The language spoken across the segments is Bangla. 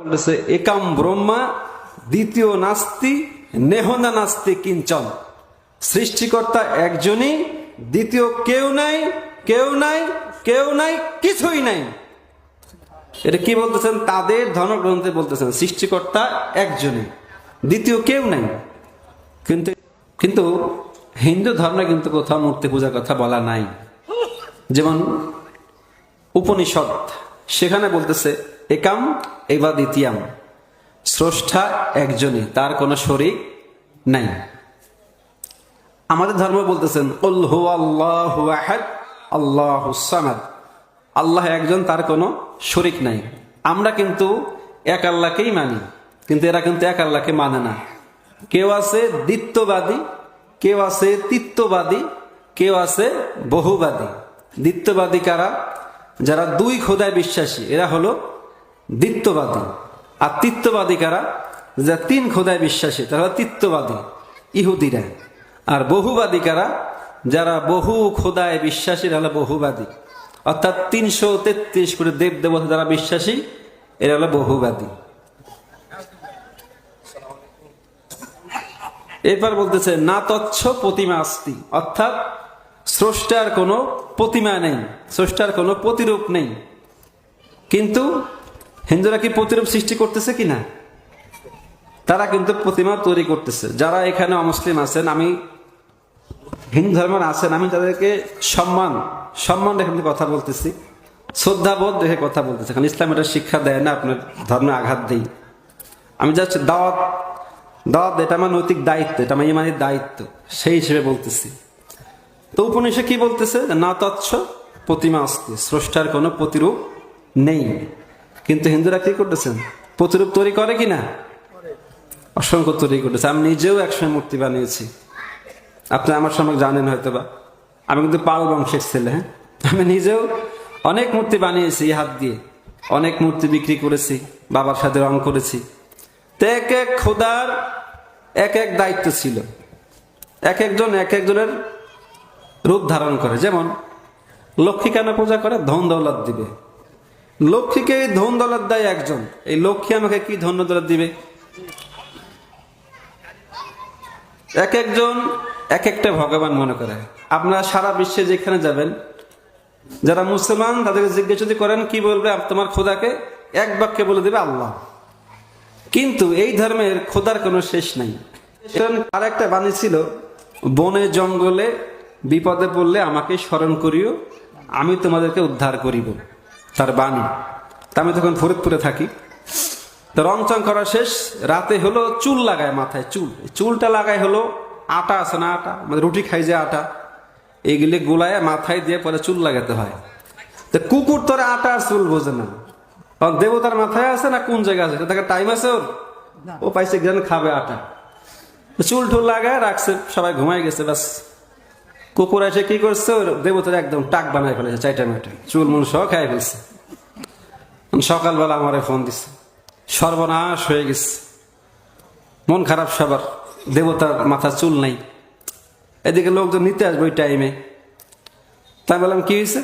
বলতেছে একাম ব্রহ্মা দ্বিতীয় নাস্তি নেহনা নাস্তি কিঞ্চন। সৃষ্টিকর্তা একজনই, দ্বিতীয় কেউ নাই, কেউ নাই, কেউ নাই, কিছুই নাই। এটা কি বলতেছেন? তাদের ধর্মগ্রন্থে বলতেছেন সৃষ্টিকর্তা একজনই, দ্বিতীয় কেউ নাই। কিন্তু কিন্তু হিন্দু ধর্মে কিন্তু কোথাও মূর্তি পূজার কথা বলা নাই। যেমন উপনিষদ, সেখানে বলতেছে একাম এবা দ্বিতীয়াম, স্রষ্টা একজনই, তার কোনো শরীক নাই। আমাদের ধর্ম বলতেছেন কুল হুয়াল্লাহু আহাদ আল্লাহুস সামাদ, আল্লাহ একজন, তার কোনো শরীক নাই। আমরা কিন্তু এক আল্লাহকেই মানি, কিন্তু এরা কিন্তু এক আল্লাহকে মানে না। কেউ আছে দ্বিত্ববাদী, কেউ আছে তিত্ববাদী, কেউ আছে বহুবাদী। দ্বিত্ববাদী কারা? যারা দুই খোদায় বিশ্বাসী, এরা হলো দ্বিত্ববাদী। আর তিত্ববাদী কারা? যারা তিন খোদায় বিশ্বাসী, তারা হলো তিত্ববাদী, ইহুদিরা। আর বহুবাদী কারা? যারা বহু খোদায় বিশ্বাসী, এরা হলো বহুবাদী। অর্থাৎ 333 করে দেব দেবতা যারা বিশ্বাসী, এরা হলো বহুবাদী। এরপর বলতেছে না তচ্ছ প্রতিমা আস্তি, অর্থাৎ স্রষ্টার কোনো প্রতিমা নেই, স্রষ্টার কোনো প্রতিরূপ নেই। কিন্তু হিন্দুরা কি প্রতিরূপ সৃষ্টি করতেছে কিনা? তারা কিন্তু প্রতিমা তৈরি করতেছে। যারা এখানে অমুসলিম আছেন, আমি হিন্দু ধর্মের আছেন, আমি তাদেরকে সম্মান রেখে কথা বলতেছি, শ্রদ্ধাবোধ রেখে কথা বলতেছি। কারণ ইসলাম এটা শিক্ষা দেয় না আপনার ধর্মে আঘাত দেই। আমি যাচ্ছি দাওয়াত, এটা আমার নৈতিক দায়িত্ব, এটা আমার ইমানের দায়িত্ব, সেই হিসেবে বলতেছি। তো উপনিষদ কি বলতেছে? না তৎস প্রতিমা আস্তি, স্রষ্টার কোনো প্রতিরূপ নেই। কিন্তু হিন্দুরা কি করতেছেন? প্রতিরূপ তৈরি করে কিনা? অসংখ্য তৈরি করতেছে। আমি নিজেও একসময় মূর্তি বানিয়েছি, আপনি আমার সঙ্গে জানেন হয়তোবা। আমি কিন্তু পাল বংশের ছেলে। হ্যাঁ, আমি নিজেও অনেক মূর্তি বানিয়েছি হাত দিয়ে, অনেক মূর্তি বিক্রি করেছি, বাবার সাথে রং করেছি। তো এক এক খোদার এক এক দায়িত্ব ছিল, এক একজন এক একজনের রূপ ধারণ করে। যেমন লক্ষ্মী কেন পূজা করে? ধন দৌলত দিবে। লক্ষ্মীকে ধন দৌলত দেয় একজন, এই লক্ষ্মী আমাকে কি ধন দৌলত দিবে? এক একজন এক একটা ভগবান মনে করে। আপনারা সারা বিশ্বে যেখানে যাবেন, যারা মুসলমান তাদেরকে জিজ্ঞেস যদি করেন কি বলবে তোমার খোদাকে, এক বাক্যে বলে দেবে আল্লাহ। কিন্তু এই ধর্মের খোদার কোনো শেষ নাই। আর একটা বাণী ছিল, বনে জঙ্গলে বিপদে পড়লে আমাকে স্মরণ করিও, আমি তোমাদেরকে উদ্ধার করিব, তার বাণী। তা আমি তখন ফরিদপুরে থাকি। তো রং চং করা শেষ, রাতে হলো চুল লাগায় মাথায়, চুলটা লাগায় হলো আটা আছে না, আটা মানে রুটি খাই যে আটা, এইগুলি গোলায় মাথায় দিয়ে পরে চুল লাগাতে হয়। তো কুকুর তোরা আটা আর চুল বোঝে না, কারণ দেবতার মাথায় আছে না কোন জায়গায় আছে, তাকে টাইম আছে ওর, ও পাইছে জ্ঞান খাবে আটা, চুল টুল লাগায় রাখছে, সবাই ঘুমাই গেছে। ব্যাস কুকুর এসে কি করছে, ওর দেবতার একদম টাক বানায় ফেলেছে, চাইটা মেটে চুল মুল সহ খাই ফেলছে। সকালবেলা আমারে ফোন দিচ্ছে, সর্বনাশ হয়ে গেছে, মন খারাপ সবার, দেবতার মাথা চুল নাই, এদিকে লোকজন নিতে আসবে ওই টাইমে। তাই বললাম কি হয়েছে?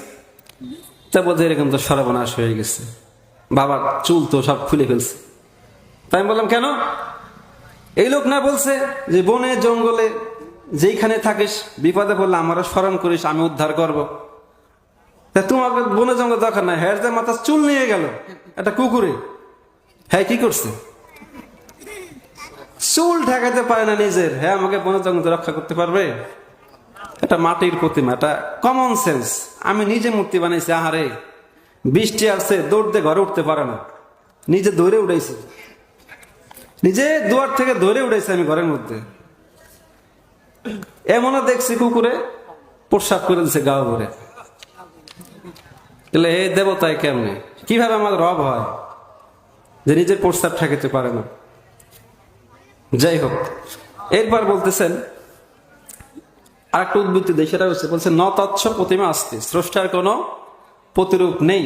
তা বলতে এরকম তো সর্বনাশ হয়ে গেছে, বাবার চুল তো সব খুলে ফেলছে। তাই বললাম কেন? এই লোক না বলছে যে বনে জঙ্গলে যেইখানে থাকিস বিপদে পড়লে আমারও স্মরণ করিস, আমি উদ্ধার করবো। তা তোমাকে বনে জঙ্গল দরকার নাই, হ্যাঁ যে মাথা চুল নিয়ে গেল একটা কুকুরে, হ্যাঁ কি করছে? চুল ঠেকাতে পারে না নিজের, হ্যাঁ আমাকে বনে জঙ্গল রক্ষা করতে পারবে? এটা মাটির প্রতিমা, এটা কমন সেন্স। আমি নিজে মূর্তি বানাইছি, আহারে বৃষ্টি আসছে দৌড় দিয়ে ঘরে উঠতে পারে না, নিজে দৌড়ে উঠাইছি, নিজে দুয়ার থেকে ধরে উঠেছে আমি ঘরের মধ্যে। এমনও দেখছি কুকুরে প্রস্রাব করে দিচ্ছে গা ভরে। হে দেবতায় কেমনে, কিভাবে আমার রব হয় যে নিজের প্রস্রাব ঠেকাতে পারে না? যাই হোক, এরপর বলতেছেন আর একটা উদ্বৃত্তি দেয়, সেটা হচ্ছে বলছে ন তৎস প্রতিমা আস্তি, স্রষ্টার কোনো প্রতিরূপ নেই,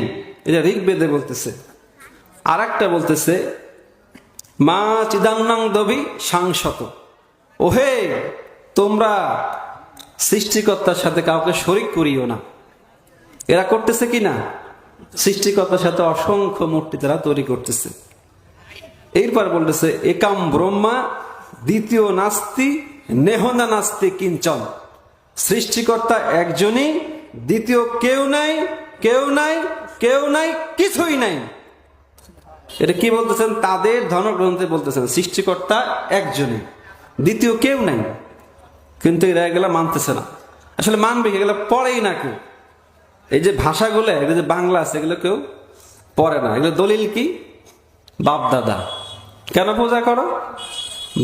এটা ঋগ্বেদে বলতেছে। আর একটা বলতেছে মা চিদান্নাং দবি সাংসত, ওহে তোমরা সৃষ্টিকর্তার সাথে কাউকে শরীক করিও না। এরা করতেছে কিনা? সৃষ্টিকর্তার সাথে অসংখ্য মূর্তি তারা তৈরি করতেছে। এরপর বলতেছে একাম ব্রহ্মা দ্বিতীয় নাস্তি নেহনা নাস্তি কিঞ্চন, সৃষ্টিকর্তা একজনই, দ্বিতীয় কেউ নাই, কেউ নাই, কেউ নাই, কিছুই নাই। এটা কি বলতেছেন? তাদের ধর্মগ্রন্থে বলতেছেন সৃষ্টিকর্তা একজনই, দ্বিতীয় কেউ নাই। কিন্তু এরা এগুলা মানতেছে না। আসলে মানবে, এগুলো পড়েই না কেউ। এই যে ভাষাগুলো, এগুলো যে বাংলা আছে, এগুলো কেউ পড়ে না। এগুলো দলিল কি? বাপ দাদা। কেন পূজা করো?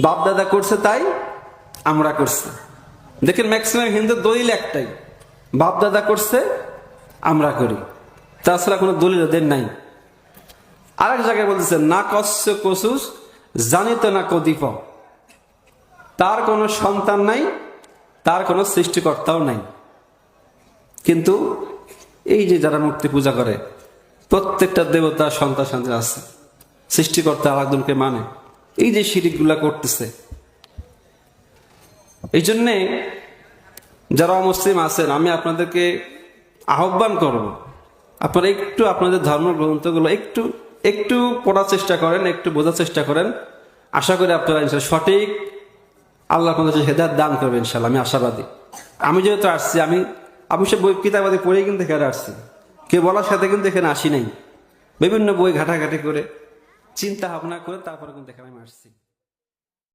বাপ দাদা করছে তাই আমরা করছি। দেখেন ম্যাক্সিমাম হিন্দুর দলিল একটাই, বাপ দাদা করছে আমরা করি, তাছাড়া কোনো দলিল ওদের নাই। আরেক জায়গায় বলতেছে না কস্য কসুস জানিত না কদিপ, তার কোনো সন্তান নাই, তার কোনো সৃষ্টিকর্তাও নাই। কিন্তু এই যে যারা মূর্তি পূজা করে, প্রত্যেকটা দেবতার সন্তান সন্তান আছে, সৃষ্টিকর্তা আরেকজনকে মানে। এই যে শিরিকগুলা করতেছে, এই জন্যে যারা অমুসলিম আছেন, আমি আপনাদেরকে আহ্বান করব, আপনারা একটু আপনাদের ধর্মগ্রন্থগুলো একটু একটু পড়ার চেষ্টা করেন, একটু বোঝার চেষ্টা করেন। আশা করি আপনারা ইনশাল্লাহ সঠিক আল্লাহ কোন হেদায়েত দান করবেন ইনশাল্লাহ, আমি আশাবাদী। আমি যেহেতু আসছি, আমি সব বই কিতাবাদি পড়ে কিন্তু এখানে আসছি, কেউ বলার সাথে কিন্তু এখানে আসি নাই। বিভিন্ন বই ঘাটাঘাটি করে চিন্তা ভাবনা করে তারপরে কিন্তু এখানে আমি আসছি।